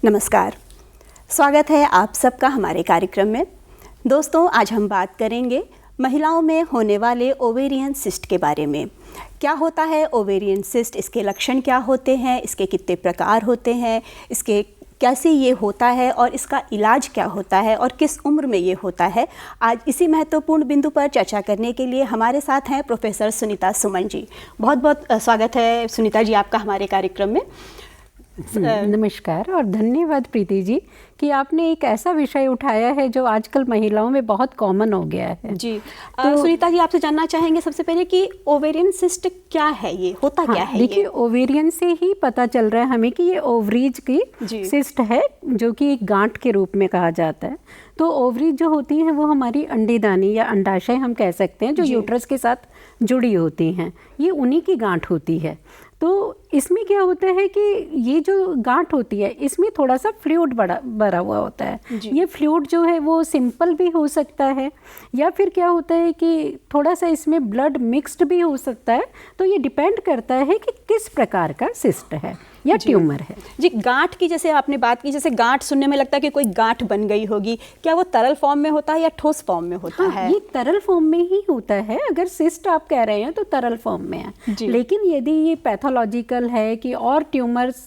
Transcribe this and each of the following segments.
नमस्कार, स्वागत है आप सबका हमारे कार्यक्रम में। दोस्तों, आज हम बात करेंगे महिलाओं में होने वाले ओवेरियन सिस्ट के बारे में। क्या होता है ओवेरियन सिस्ट, इसके लक्षण क्या होते हैं, इसके कितने प्रकार होते हैं, इसके कैसे ये होता है और इसका इलाज क्या होता है और किस उम्र में ये होता है। आज इसी महत्वपूर्ण बिंदु पर चर्चा करने के लिए हमारे साथ हैं प्रोफेसर सुनीता सुमन जी। बहुत बहुत स्वागत है सुनीता जी आपका हमारे कार्यक्रम में। नमस्कार और धन्यवाद प्रीति जी कि आपने एक ऐसा विषय उठाया है जो आजकल महिलाओं में बहुत कॉमन हो गया है जी। सुनीता जी, आपसे जानना चाहेंगे सबसे पहले कि ओवेरियन सिस्ट क्या है, ये होता क्या है? देखिए, ओवेरियन से ही पता चल रहा है हमें कि ये ओवरीज की सिस्ट है, जो कि एक गांठ के रूप में कहा जाता है। तो ओवरीज जो होती हैं वो हमारी अंडीदानी या अंडाशय हम कह सकते हैं, जो यूट्रस के साथ जुड़ी होती हैं। ये उन्हीं की गांठ होती है। तो इसमें क्या होता है कि ये जो गांठ होती है इसमें थोड़ा सा फ्लूइड भरा हुआ होता है। ये फ्लूइड जो है वो सिंपल भी हो सकता है या फिर क्या होता है कि थोड़ा सा इसमें ब्लड मिक्स्ड भी हो सकता है। तो ये डिपेंड करता है कि किस प्रकार का सिस्ट है या ट्यूमर है। जी, गांठ की जैसे आपने बात की, जैसे गांठ सुनने में लगता है कि कोई गांठ बन गई होगी। क्या वो तरल फॉर्म में होता है या ठोस फॉर्म में होता है? ये तरल फॉर्म में ही होता है। अगर सिस्ट आप कह रहे हैं तो तरल फॉर्म में है, लेकिन यदि ये पैथोलॉजिकल है कि और ट्यूमर्स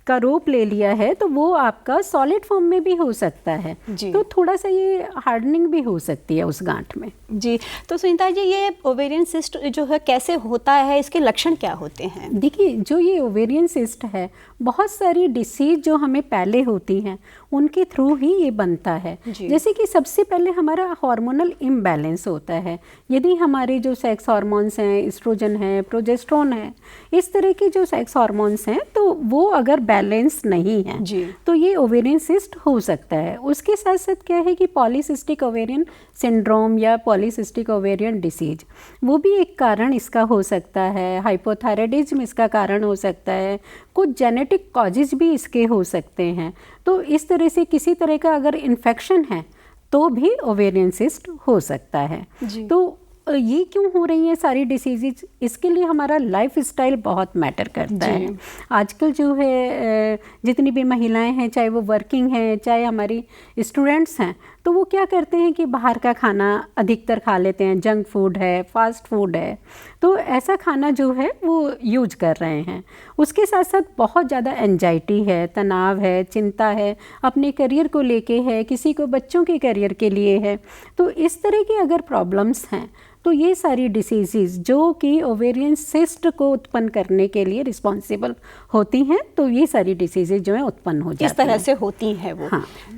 का रूप ले लिया है तो वो आपका सॉलिड फॉर्म में भी हो सकता है। तो थोड़ा सा ये हार्डनिंग भी हो सकती है उस गांठ में। जी, तो सुनीता जी, ये ओवेरियन सिस्ट जो है कैसे होता है, इसके लक्षण क्या होते हैं? देखिए, जो ये ओवेरियन सिस्ट है, बहुत सारी डिसीज जो हमें पहले होती हैं उनके थ्रू ही ये बनता है। जैसे कि सबसे पहले हमारा हार्मोनल इम्बैलेंस होता है। यदि हमारे जो सेक्स हार्मोन्स हैं, एस्ट्रोजन है, प्रोजेस्टेरोन है, इस तरह के जो सेक्स हार्मोन्स हैं, तो वो अगर बैलेंस नहीं है तो ये ओवेरियन सिस्ट हो सकता है। उसके साथ साथ क्या है कि पॉलीसिस्टिक ओवेरियन सिंड्रोम या पॉलीसिस्टिक ओवेरियन डिसीज, वो भी एक कारण इसका हो सकता है। हाइपोथायराइडिज्म इसका कारण हो सकता है। कुछ जेनेटिक कॉजेज भी इसके हो सकते हैं। तो इस तरह से किसी तरह का अगर इन्फेक्शन है तो भी ओवेरियन सिस्ट हो सकता है। तो ये क्यों हो रही हैं सारी डिसीज़? इसके लिए हमारा लाइफ स्टाइल बहुत मैटर करता है। आजकल जो है जितनी भी महिलाएं हैं, चाहे वो वर्किंग हैं, चाहे हमारी स्टूडेंट्स हैं, तो वो क्या करते हैं कि बाहर का खाना अधिकतर खा लेते हैं। जंक फूड है, फास्ट फूड है, तो ऐसा खाना जो है वो यूज कर रहे हैं। उसके साथ साथ बहुत ज़्यादा एंजाइटी है, तनाव है, चिंता है, अपने करियर को लेके है, किसी को बच्चों के करियर के लिए है। तो इस तरह की अगर प्रॉब्लम्स हैं तो ये सारी डिसीज़ जो कि ओवेरियन सिस्ट को उत्पन्न करने के लिए रिस्पॉन्सिबल होती हैं, तो ये सारी डिसीज़ जो है उत्पन्न हो जाती हैं। इस तरह से होती हैं वो।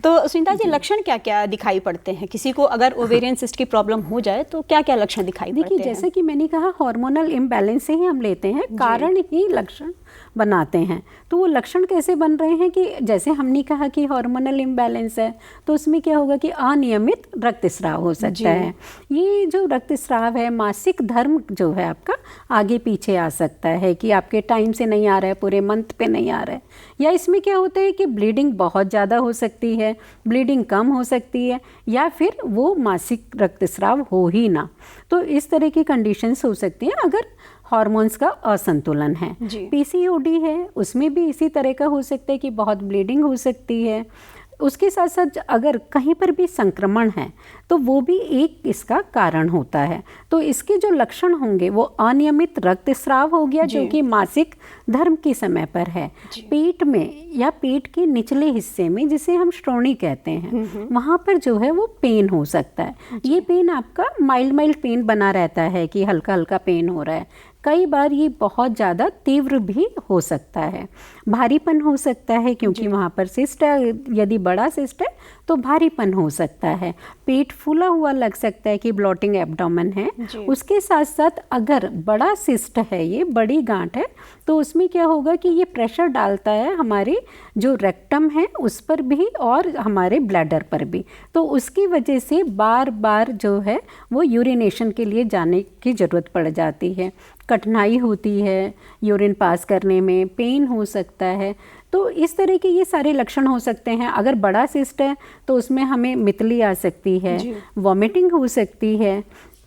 तो सुनीता जी, लक्षण क्या क्या दिखाई पड़ते हैं? किसी को अगर ओवेरियन सिस्ट की प्रॉब्लम हो जाए तो क्या क्या लक्षण दिखाई पड़ते हैं? देखिए, जैसे कि मैंने कहा, हार्मोनल इम्बैलेंस से ही हम लेते हैं, कारण ही लक्षण बनाते हैं। तो वो लक्षण कैसे बन रहे हैं कि जैसे हमने कहा कि हार्मोनल इम्बैलेंस है, तो उसमें क्या होगा कि अनियमित रक्तस्राव हो सकता है। ये जो रक्तस्राव है, मासिक धर्म जो है आपका आगे पीछे आ सकता है कि आपके टाइम से नहीं आ रहा है, पूरे मंथ पे नहीं आ रहा है। या इसमें क्या होता है कि ब्लीडिंग बहुत ज़्यादा हो सकती है, ब्लीडिंग कम हो सकती है, या फिर वो मासिक रक्तस्राव हो ही ना। तो इस तरह की कंडीशंस हो सकती हैं अगर हार्मोन्स का असंतुलन है। पीसीओडी है, उसमें भी इसी तरह का हो सकता है कि बहुत ब्लीडिंग हो सकती है। उसके साथ साथ अगर कहीं पर भी संक्रमण है तो वो भी एक इसका कारण होता है। तो इसके जो लक्षण होंगे वो अनियमित रक्तस्राव हो गया जो कि मासिक धर्म के समय पर है। पेट में या पेट के निचले हिस्से में, जिसे हम श्रोणी कहते हैं, वहाँ पर जो है वो पेन हो सकता है। ये पेन आपका माइल्ड पेन बना रहता है कि हल्का हल्का पेन हो रहा है। कई बार ये बहुत ज़्यादा तीव्र भी हो सकता है। भारीपन हो सकता है क्योंकि वहाँ पर सिस्ट है, यदि बड़ा सिस्ट है तो भारीपन हो सकता है। पेट फूला हुआ लग सकता है कि ब्लोटिंग एब्डोमेन है। उसके साथ साथ अगर बड़ा सिस्ट है, ये बड़ी गांठ है, तो उसमें क्या होगा कि ये प्रेशर डालता है हमारे जो रेक्टम है उस पर भी और हमारे ब्लैडर पर भी। तो उसकी वजह से बार बार जो है वो यूरिनेशन के लिए जाने की ज़रूरत पड़ जाती है। कठिनाई होती है यूरिन पास करने में, पेन हो सकता है। तो इस तरह के ये सारे लक्षण हो सकते हैं। अगर बड़ा सिस्ट है तो उसमें हमें मितली आ सकती है, वॉमिटिंग हो सकती है।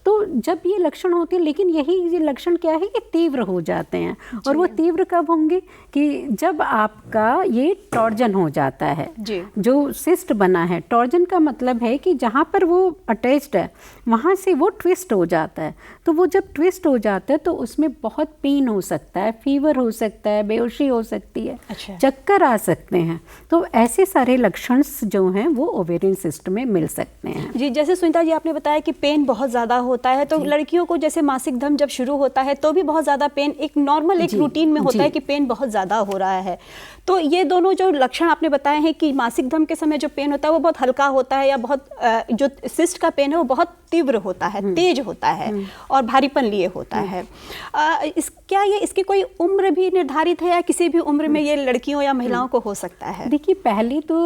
तो जब ये लक्षण होते हैं, लेकिन यही लक्षण क्या है कि तीव्र हो जाते हैं। और वो तीव्र कब होंगे कि जब आपका ये टॉर्जन हो जाता है, जो सिस्ट बना है। टॉर्जन का मतलब है कि जहाँ पर वो अटैच्ड है वहाँ से वो ट्विस्ट हो जाता है। तो वो जब ट्विस्ट हो जाता है तो उसमें बहुत पेन हो सकता है, फीवर हो सकता है, बेहोशी हो सकती है, चक्कर आ सकते हैं। तो ऐसे सारे लक्षण जो हैं वो ओवेरियन सिस्ट में मिल सकते हैं। जी, जैसे सुनीता जी आपने बताया कि पेन बहुत ज़्यादा होता है, तो लड़कियों को जैसे मासिक धर्म जब शुरू होता है तो भी बहुत ज़्यादा पेन, एक नॉर्मल एक रूटीन में होता है कि पेन बहुत ज़्यादा हो रहा है। तो ये दोनों जो लक्षण आपने बताए हैं कि मासिक धर्म के समय जो पेन होता है वो बहुत हल्का होता है, या बहुत जो सिस्ट का पेन है वो बहुत तीव्र होता है, तेज होता है और भारीपन लिए होता है। क्या ये इसकी कोई उम्र भी निर्धारित है, या किसी भी उम्र में ये लड़कियों या महिलाओं को हो सकता है? देखिए, पहले तो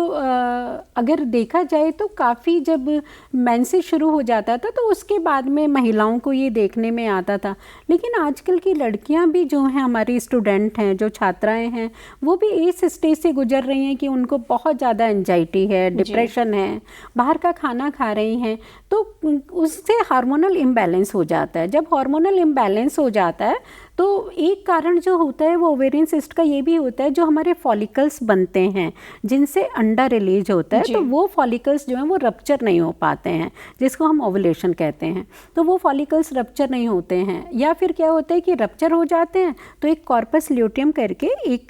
अगर देखा जाए तो काफ़ी जब मेंसेस शुरू हो जाता था तो उसके बाद में महिलाओं को ये देखने में आता था। लेकिन आजकल की लड़कियां भी जो हैं, हमारी स्टूडेंट हैं, जो छात्राएं हैं, वो भी इस स्टेज से गुजर रही हैं कि उनको बहुत ज़्यादा एंजाइटी है, डिप्रेशन है, बाहर का खाना खा रही हैं, तो उससे हार्मोनल इम्बैलेंस हो जाता है। जब हार्मोनल इम्बैलेंस हो जाता है तो एक कारण जो होता है वो ओवेरियन सिस्ट का ये भी होता है, जो हमारे फॉलिकल्स बनते हैं जिनसे अंडा रिलीज होता है, तो वो फॉलिकल्स जो हैं वो रप्चर नहीं हो पाते हैं, जिसको हम ओवुलेशन कहते हैं। तो वो फॉलिकल्स रप्चर नहीं होते हैं, या फिर क्या होता है कि रप्चर हो जाते हैं तो एक कॉर्पस ल्यूटियम करके एक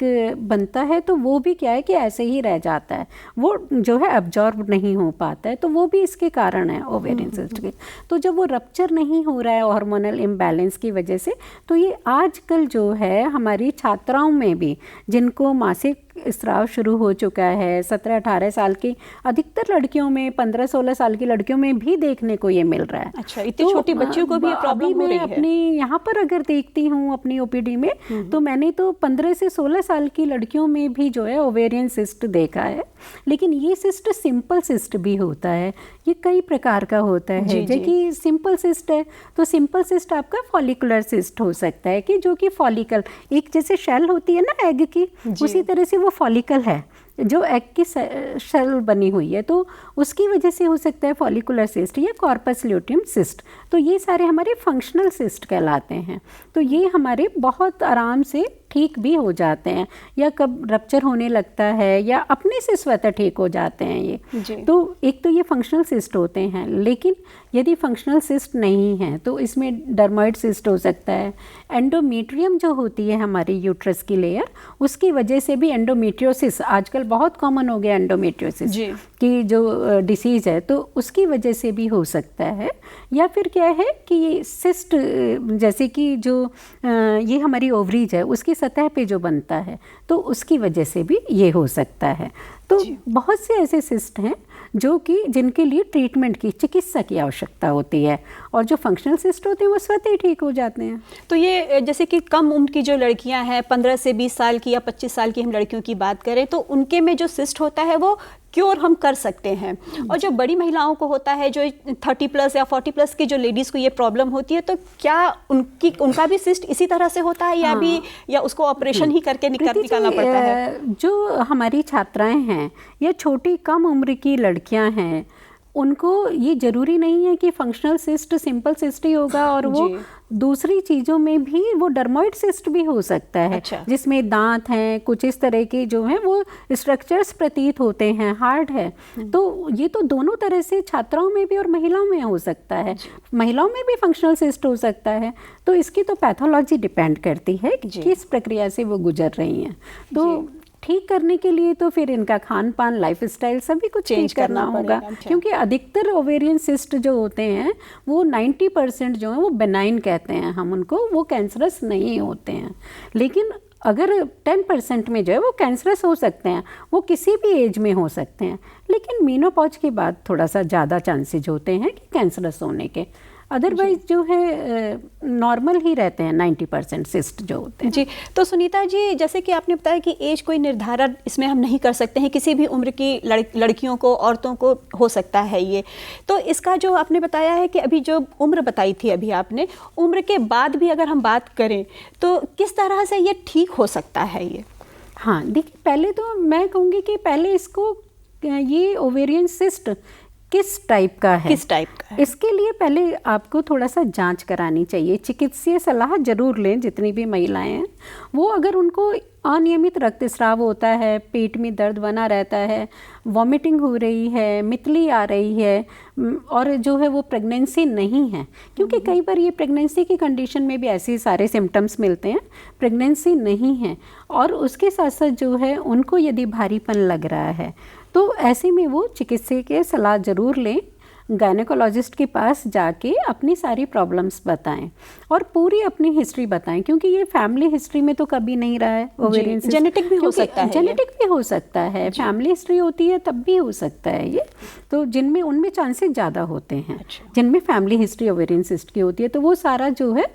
बनता है, तो वो भी क्या है कि ऐसे ही रह जाता है, वो जो है अब्जॉर्ब नहीं हो पाता है। तो वो भी इसके कारण है ओवेरियन सिस्ट के। तो जब वो रप्चर नहीं हो रहा है हार्मोनल इम्बैलेंस की वजह से, तो ये आजकल जो है हमारी छात्राओं में भी, जिनको मासिक स्राव शुरू हो चुका है, 17-18 साल की अधिकतर लड़कियों में, 15-16 साल की लड़कियों में भी देखने को ये मिल रहा है। अच्छा, इतनी छोटी बच्चियों को भी ये प्रॉब्लम हो रही है? अपनी यहाँ पर अगर देखती हूँ अपनी ओपीडी में, तो मैंने तो 15 से 16 साल की लड़कियों में भी जो है ओवेरियन सिस्ट देखा है। लेकिन ये सिस्ट सिंपल सिस्ट भी होता है, ये कई प्रकार का होता है। जैसे सिंपल सिस्ट है तो सिंपल सिस्ट आपका फॉलिकुलर सिस्ट हो सकता है, कि जो कि फॉलिकल, एक जैसे शेल होती है ना एग की, उसी तरह से वो फॉलिकल है जो एग की शेल बनी हुई है, तो उसकी वजह से हो सकता है फॉलिकुलर सिस्ट या कॉर्पस ल्यूटियम सिस्ट। तो ये सारे हमारे फंक्शनल सिस्ट कहलाते हैं। तो ये हमारे बहुत आराम से ठीक भी हो जाते हैं, या कब रप्चर होने लगता है या अपने से स्वतः ठीक हो जाते हैं ये। तो एक तो ये फंक्शनल सिस्ट होते हैं, लेकिन यदि फंक्शनल सिस्ट नहीं है तो इसमें डर्मोइड सिस्ट हो सकता है। एंडोमेट्रियम जो होती है हमारी यूट्रस की लेयर, उसकी वजह से भी एंडोमेट्रियोसिस, आजकल बहुत कॉमन हो गया एंडोमेट्रियोसिस की जो डिसीज़ है, तो उसकी वजह से भी हो सकता है। या फिर क्या है कि सिस्ट, जैसे कि जो ये हमारी ओवरीज है उसकी सतह पे जो बनता है, तो उसकी वजह से भी ये हो सकता है। तो बहुत से ऐसे सिस्ट हैं जो कि जिनके लिए ट्रीटमेंट की, चिकित्सा की आवश्यकता होती है, और जो फंक्शनल सिस्ट होते हैं वो स्वतः ही ठीक हो जाते हैं। तो ये जैसे कि कम उम्र की जो लड़कियां हैं, 15 से 20 साल की या 25 साल की हम लड़कियों की बात करें, तो उनके में जो सिस्ट होता है वो क्योर हम कर सकते हैं। और जो बड़ी महिलाओं को होता है, जो 30+ या 40+ की जो लेडीज़ को ये प्रॉब्लम होती है, तो क्या उनका भी सिस्ट इसी तरह से होता है, या उसको ऑपरेशन ही करके निकालना पड़ता है? जो हमारी छात्राएं हैं या छोटी कम उम्र की लड़कियां हैं, उनको ये ज़रूरी नहीं है कि फंक्शनल सिस्ट सिंपल सिस्ट ही होगा, और वो दूसरी चीज़ों में भी वो डर्मोइड सिस्ट भी हो सकता है। जिसमें दांत हैं, कुछ इस तरह के जो हैं वो स्ट्रक्चर्स प्रतीत होते हैं, हार्ड है। तो ये तो दोनों तरह से छात्राओं में भी और महिलाओं में हो सकता है। महिलाओं में भी फंक्शनल सिस्ट हो सकता है। तो इसकी तो पैथोलॉजी डिपेंड करती है कि किस प्रक्रिया से वो गुजर रही हैं। तो ठीक करने के लिए तो फिर इनका खान पान, लाइफस्टाइल सभी कुछ चेंज करना होगा, क्योंकि अधिकतर ओवेरियन सिस्ट जो होते हैं वो 90% जो है वो बेनाइन कहते हैं हम उनको, वो कैंसरस नहीं होते हैं। लेकिन अगर 10% में जो है वो कैंसरस हो सकते हैं, वो किसी भी एज में हो सकते हैं, लेकिन मेनोपॉज के बाद थोड़ा सा ज़्यादा चांसेज होते हैं कि कैंसरस होने के। अदरवाइज जो है नॉर्मल ही रहते हैं 90% सिस्ट जो होते हैं। जी, तो सुनीता जी, जैसे कि आपने बताया कि एज कोई निर्धारण इसमें हम नहीं कर सकते हैं, किसी भी उम्र की लड़कियों को, औरतों को हो सकता है ये। तो इसका जो आपने बताया है कि अभी जो उम्र बताई थी अभी आपने, उम्र के बाद भी अगर हम बात करें तो किस तरह से ये ठीक हो सकता है ये? हाँ, देखिए, पहले तो मैं कहूँगी कि पहले इसको, ये ओवेरियन सिस्ट किस टाइप का है, किस टाइप का है। इसके लिए पहले आपको थोड़ा सा जांच करानी चाहिए। चिकित्सीय सलाह जरूर लें। जितनी भी महिलाएं हैं वो, अगर उनको अनियमित रक्तस्राव होता है, पेट में दर्द बना रहता है, वॉमिटिंग हो रही है, मितली आ रही है, और जो है वो प्रेगनेंसी नहीं है, क्योंकि कई बार ये प्रेगनेंसी की कंडीशन में भी ऐसे सारे सिम्टम्स मिलते हैं, प्रेगनेंसी नहीं है, और उसके साथ साथ जो है उनको यदि भारीपन लग रहा है, तो ऐसे में वो चिकित्सक की सलाह ज़रूर लें। गायनेकोलॉजिस्ट के पास जाके अपनी सारी प्रॉब्लम्स बताएं और पूरी अपनी हिस्ट्री बताएं, क्योंकि ये फैमिली हिस्ट्री में तो कभी नहीं रहा है ओवेरियन सिस्ट। जेनेटिक भी हो सकता है, जेनेटिक भी हो सकता है, फैमिली हिस्ट्री होती है तब भी हो सकता है ये, तो जिनमें उनमें चांसेस ज़्यादा होते हैं। जिनमें फैमिली हिस्ट्री ओवेरियन सिस्ट की होती है, तो वो सारा जो है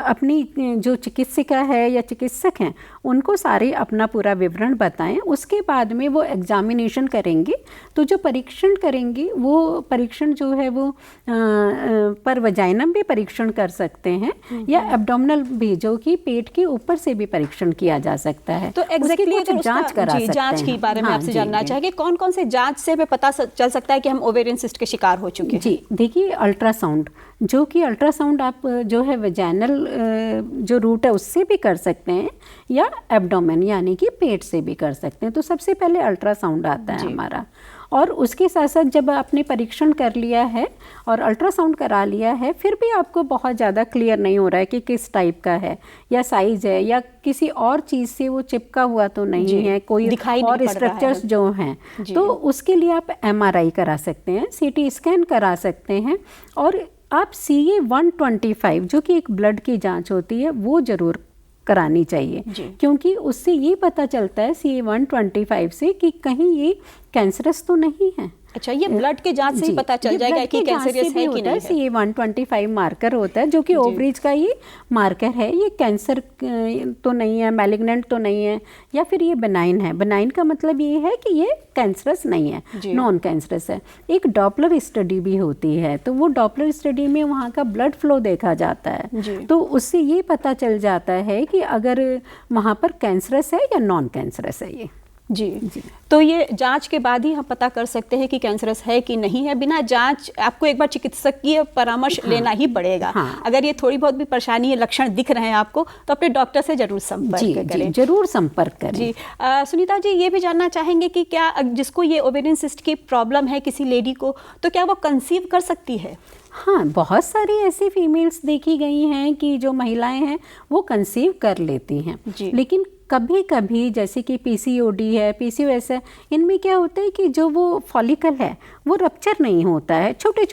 अपनी जो चिकित्सिका है या चिकित्सक हैं उनको सारे अपना पूरा विवरण बताएं। उसके बाद में वो एग्जामिनेशन करेंगे, तो जो परीक्षण करेंगे वो परीक्षण जो है वो पर वजाइनम भी परीक्षण कर सकते हैं, या एब्डोमिनल भी, जो कि पेट के ऊपर से भी परीक्षण किया जा सकता है। तो एग्जैक्टली अगर जांच करा सकते हैं। जांच के बारे में आपसे जानना चाहेंगे, कौन कौन से जांच से हमें पता चल सकता है कि हम ओवेरियन सिस्ट के शिकार हो चुके हैं? जी देखिए, अल्ट्रासाउंड, जो कि अल्ट्रासाउंड आप जो है वजाइनल जो रूट है उससे भी कर सकते हैं, या एब्डोमेन यानी कि पेट से भी कर सकते हैं। तो सबसे पहले अल्ट्रासाउंड आता है हमारा, और उसके साथ साथ जब आपने परीक्षण कर लिया है और अल्ट्रासाउंड करा लिया है, फिर भी आपको बहुत ज़्यादा क्लियर नहीं हो रहा है कि किस टाइप का है, या साइज़ है, या किसी और चीज़ से वो चिपका हुआ तो नहीं है, कोई और स्ट्रक्चर्स जो हैं, तो उसके लिए आप MRI करा सकते हैं, CT स्कैन करा सकते हैं, और आप CA-125 जो कि एक ब्लड की जांच होती है वो ज़रूर करानी चाहिए, क्योंकि उससे ये पता चलता है CA-125 से कि कहीं ये कैंसरस तो नहीं है। अच्छा, ये ब्लड के जांच से ही पता चल जाएगा कि कैंसरियस है कि नहीं है। CA-125 मार्कर होता है, जो कि ओवरीज का ये मार्कर है, ये कैंसर तो नहीं है, मैलिग्नेंट तो नहीं है, या फिर ये बेनाइन है। बेनाइन का मतलब ये है कि ये कैंसरस नहीं है, नॉन कैंसरस है। एक डॉपलर स्टडी भी होती है, तो वो डॉपलर स्टडी में वहाँ का ब्लड फ्लो देखा जाता है, तो उससे ये पता चल जाता है कि अगर वहाँ पर कैंसरस है या नॉन कैंसरस है ये। जी, तो ये जांच के बाद ही हम पता कर सकते हैं कि कैंसरस है कि नहीं है। बिना जांच आपको एक बार चिकित्सकीय परामर्श लेना ही पड़ेगा। अगर ये थोड़ी बहुत भी परेशानी या लक्षण दिख रहे हैं आपको, तो अपने डॉक्टर से जरूर संपर्क करें। जरूर संपर्क करें। जी सुनीता जी, ये भी जानना चाहेंगे कि क्या जिसको ये ओवेरियन सिस्ट की प्रॉब्लम है किसी लेडी को, तो क्या वो कंसीव कर सकती है? हाँ, बहुत सारी ऐसी फीमेल्स देखी गई हैं कि जो महिलाएं हैं वो कंसीव कर लेती हैं, लेकिन कभी कभी जैसे कि PCOD है, PCOS है, इनमें क्या होता है कि जो वो फॉलिकल है वो रप्चर नहीं होता है, छोटे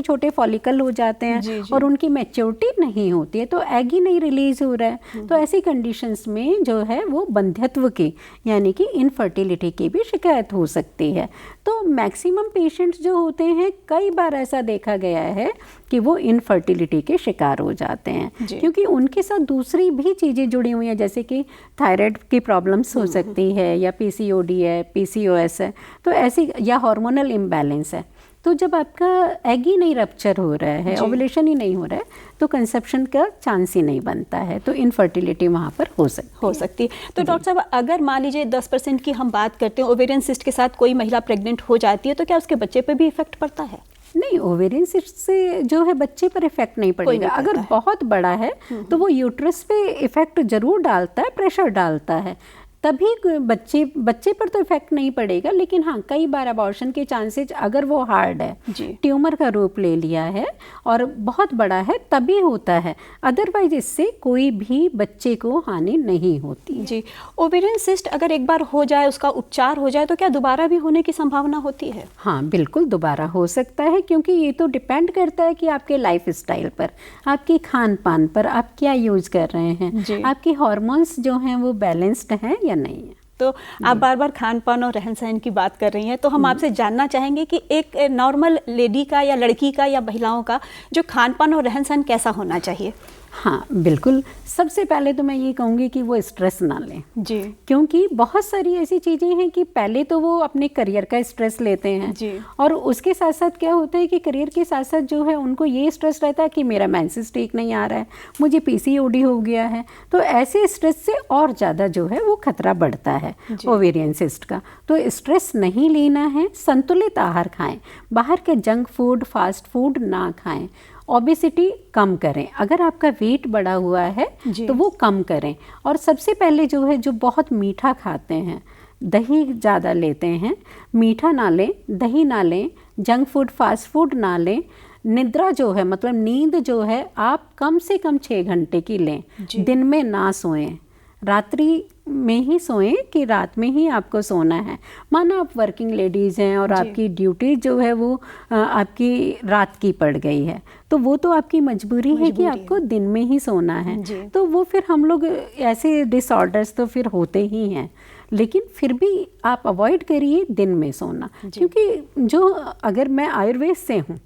छोटे फॉलिकल हो जाते हैं और उनकी मैच्योरिटी नहीं होती है, तो एग ही नहीं रिलीज हो रहा है। तो ऐसी कंडीशंस में जो है वो बंध्यत्व की यानी कि इनफर्टिलिटी की भी शिकायत हो सकती है। तो मैक्सिमम पेशेंट्स जो होते हैं, कई बार ऐसा देखा गया है कि वो इनफर्टिलिटी के शिकार हो जाते हैं, क्योंकि उनके साथ दूसरी भी चीज़ें जुड़ी हुई हैं, जैसे कि थायराइड की प्रॉब्लम्स हो सकती है, या PCOD है, PCOS है, तो ऐसी, या हार्मोनल इम्बैलेंस है। तो जब आपका एग ही नहीं रप्चर हो रहा है, ओवुलेशन ही नहीं हो रहा है, तो कंसेप्शन का चांस ही नहीं बनता है, तो इनफर्टिलिटी वहाँ पर हो सकती है। तो डॉक्टर साहब, अगर मान लीजिए 10% की हम बात करते हैं, ओवेरियन सिस्ट के साथ कोई महिला प्रेग्नेंट हो जाती है, तो क्या उसके बच्चे पर भी इफेक्ट पड़ता है? नहीं, ओवेरियन सिस्ट से जो है बच्चे पर इफेक्ट नहीं पड़ेगा। अगर बहुत बड़ा है तो वो यूट्रस पे इफेक्ट जरूर डालता है, प्रेशर डालता है, तभी बच्चे पर तो इफेक्ट नहीं पड़ेगा। लेकिन हाँ, कई बार अबॉर्शन के चांसेस, अगर वो हार्ड है, ट्यूमर का रूप ले लिया है और बहुत बड़ा है, तभी होता है, अदरवाइज इससे कोई भी बच्चे को हानि नहीं होती है। जी, ओवेरियन सिस्ट अगर एक बार हो जाए, उसका उपचार हो जाए, तो क्या दोबारा भी होने की संभावना होती है? हाँ, बिल्कुल दोबारा हो सकता है, क्योंकि ये तो डिपेंड करता है कि आपके लाइफ स्टाइल पर, आपके खान पान पर, आप क्या यूज कर रहे हैं, आपके हार्मोन्स जो हैं वो बैलेंस्ड हैं या नहीं है। तो आप बार बार खान पान और रहन सहन की बात कर रही हैं, तो हम आपसे जानना चाहेंगे कि एक नॉर्मल लेडी का या लड़की का या महिलाओं का जो खान पान और रहन सहन कैसा होना चाहिए? हाँ बिल्कुल, सबसे पहले तो मैं ये कहूँगी कि वो स्ट्रेस ना लें जी, क्योंकि बहुत सारी ऐसी चीज़ें हैं कि पहले तो वो अपने करियर का स्ट्रेस लेते हैं जी, और उसके साथ साथ क्या होता है कि करियर के साथ साथ जो है उनको ये स्ट्रेस रहता है कि मेरा मेंसेस ठीक नहीं आ रहा है, मुझे पीसीओडी हो गया है। तो ऐसे स्ट्रेस से और ज़्यादा जो है वो खतरा बढ़ता है ओवेरियन सिस्ट का। तो स्ट्रेस नहीं लेना है, संतुलित आहार खाएं, बाहर के जंक फूड फास्ट फूड ना खाएं, ओबेसिटी कम करें, अगर आपका वेट बढ़ा हुआ है तो वो कम करें। और सबसे पहले जो है जो बहुत मीठा खाते हैं, दही ज़्यादा लेते हैं, मीठा ना लें, दही ना लें, जंक फूड फास्ट फूड ना लें। निद्रा जो है मतलब नींद जो है आप कम से कम 6 घंटे की लें, दिन में ना सोएं, रात्रि में ही सोएं कि रात में ही आपको सोना है। माना आप वर्किंग लेडीज़ हैं और आपकी ड्यूटी जो है वो आपकी रात की पड़ गई है, तो वो तो आपकी मजबूरी है कि आपको दिन में ही सोना है। तो वो फिर हम लोग ऐसे डिसऑर्डर्स तो फिर होते ही हैं, लेकिन फिर भी आप अवॉइड करिए दिन में सोना, क्योंकि जो अगर मैं आयुर्वेद से हूँ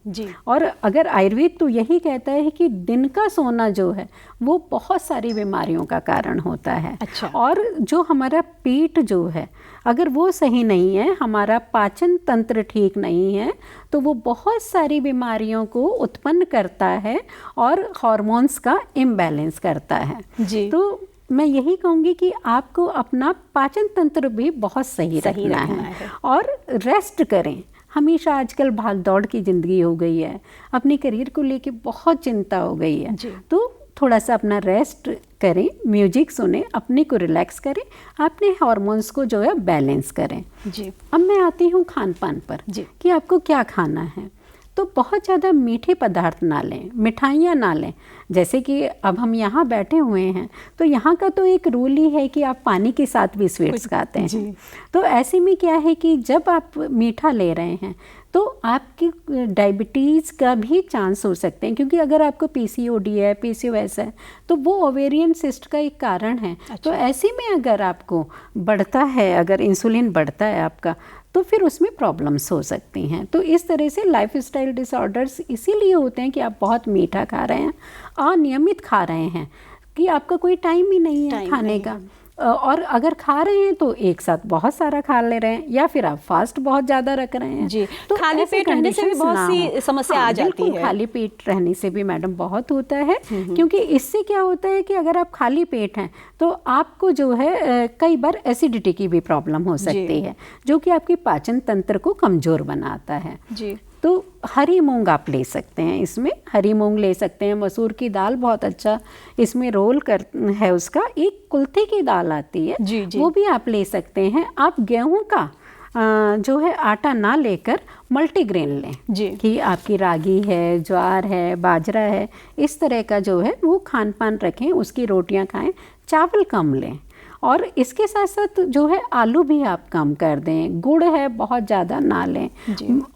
और अगर आयुर्वेद तो यही कहता है कि दिन का सोना जो है वो बहुत सारी बीमारियों का कारण होता है। और जो हमारा पेट जो है अगर वो सही नहीं है, हमारा पाचन तंत्र ठीक नहीं है, तो वो बहुत सारी बीमारियों को उत्पन्न करता है और हार्मोन्स का इम्बैलेंस करता है। तो मैं यही कहूँगी कि आपको अपना पाचन तंत्र भी बहुत सही रखना है और रेस्ट करें। हमेशा आजकल भाग दौड़ की ज़िंदगी हो गई है, अपने करियर को लेके बहुत चिंता हो गई है, तो थोड़ा सा अपना रेस्ट करें, म्यूजिक सुने, अपने को रिलैक्स करें, अपने हार्मोन्स को जो है बैलेंस करें। अब मैं आती हूँ खान पान पर कि आपको क्या खाना है। तो बहुत ज़्यादा मीठे पदार्थ ना लें, मिठाइयाँ ना लें। जैसे कि अब हम यहाँ बैठे हुए हैं तो यहाँ का तो एक रूल ही है कि आप पानी के साथ भी स्वीट्स खाते हैं। तो ऐसे में क्या है कि जब आप मीठा ले रहे हैं तो आपकी डायबिटीज़ का भी चांस हो सकते हैं, क्योंकि अगर आपको पीसीओडी है, पीसीओएस है, तो वो ओवेरियन सिस्ट का एक कारण है। तो ऐसे में अगर आपको बढ़ता है, अगर इंसुलिन बढ़ता है आपका, तो फिर उसमें प्रॉब्लम्स हो सकती हैं। तो इस तरह से लाइफस्टाइल डिसऑर्डर्स इसीलिए होते हैं कि आप बहुत मीठा खा रहे हैं, अनियमित खा रहे हैं, कि आपका कोई टाइम ही नहीं है खाने का, और अगर खा रहे हैं तो एक साथ बहुत सारा खा ले रहे हैं, या फिर आप फास्ट बहुत ज़्यादा रख रहे हैं। तो खाली पेट रहने से भी बहुत सी समस्या आ जाती है। खाली पेट रहने से भी मैडम बहुत होता है, क्योंकि इससे क्या होता है कि अगर आप खाली पेट हैं तो आपको जो है कई बार एसिडिटी की भी प्रॉब्लम हो सकती है, जो कि आपके पाचन तंत्र को कमज़ोर बनाता है। तो हरी मूंग आप ले सकते हैं, इसमें हरी मूंग ले सकते हैं, मसूर की दाल बहुत अच्छा इसमें रोल है उसका, एक कुल्थे की दाल आती है वो भी आप ले सकते हैं। आप गेहूं का जो है आटा ना लेकर मल्टीग्रेन लें, कि आपकी रागी है, ज्वार है, बाजरा है, इस तरह का जो है वो खान पान रखें, उसकी रोटियां खाएं, चावल कम लें। और इसके साथ साथ जो है आलू भी आप कम कर दें, गुड़ है बहुत ज़्यादा ना लें।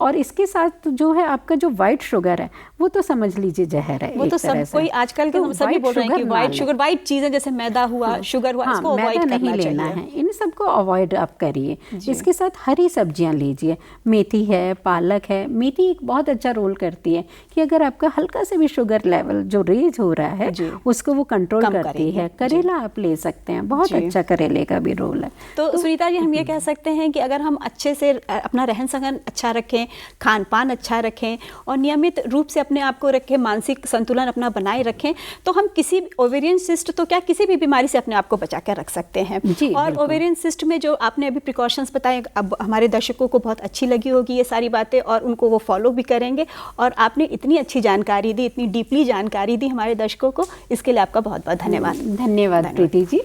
और इसके साथ जो है आपका जो वाइट शुगर है वो तो समझ लीजिए जहर है। वो तो सब कोई आजकल के हम सभी बोल रहे हैं कि वाइट शुगर, वाइट चीज़ें जैसे मैदा हुआ, शुगर हुआ, इसको अवॉइड नहीं लेना है, इन सबको अवॉइड आप करिए। इसके साथ हरी सब्जियां लीजिए, मेथी है, पालक है। मेथी एक बहुत अच्छा रोल करती है कि अगर आपका हल्का से भी शुगर लेवल जो रेज हो रहा है उसको वो कंट्रोल करती है। करेला आप ले सकते हैं, बहुत अच्छा करेले का भी रोल है। तो सुनीता जी, हम ये कह सकते हैं कि अगर हम अच्छे से अपना रहन सहन अच्छा रखें, खान पान अच्छा रखें और नियमित रूप से अपने आप को रखें, मानसिक संतुलन अपना बनाए रखें, तो हम किसी ओवेरियन सिस्ट तो क्या किसी भी बीमारी से अपने आप को बचा कर रख सकते हैं। और ओवेरियन सिस्ट में जो आपने अभी प्रिकॉशंस बताए, अब हमारे दर्शकों को बहुत अच्छी लगी होगी ये सारी बातें और उनको वो फॉलो भी करेंगे। और आपने इतनी अच्छी जानकारी दी, इतनी डीपली जानकारी दी हमारे दर्शकों को, इसके लिए आपका बहुत बहुत धन्यवाद। धन्यवाद प्रीति जी।